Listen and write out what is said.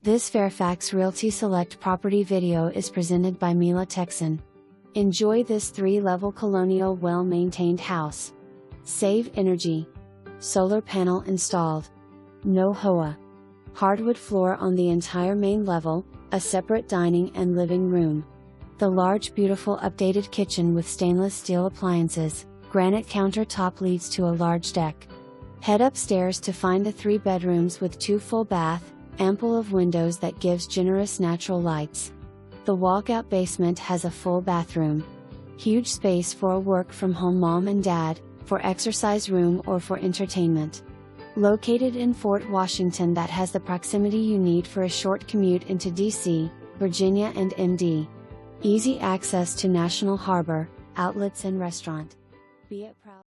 This Fairfax Realty Select property video is presented by Mila Texan. Enjoy this 3-level colonial well-maintained house. Save energy. Solar panel installed. No HOA. Hardwood floor on the entire main level, a separate dining and living room. The large beautiful updated kitchen with stainless steel appliances, granite countertop leads to a large deck. Head upstairs to find the 3 bedrooms with 2 full bath, ample of windows that gives generous natural lights. The walkout basement has a full bathroom. Huge space for a work from home mom and dad, for exercise room or for entertainment. Located in Fort Washington that has the proximity you need for a short commute into DC, Virginia and MD. Easy access to National Harbor, outlets and restaurant. Be it proud.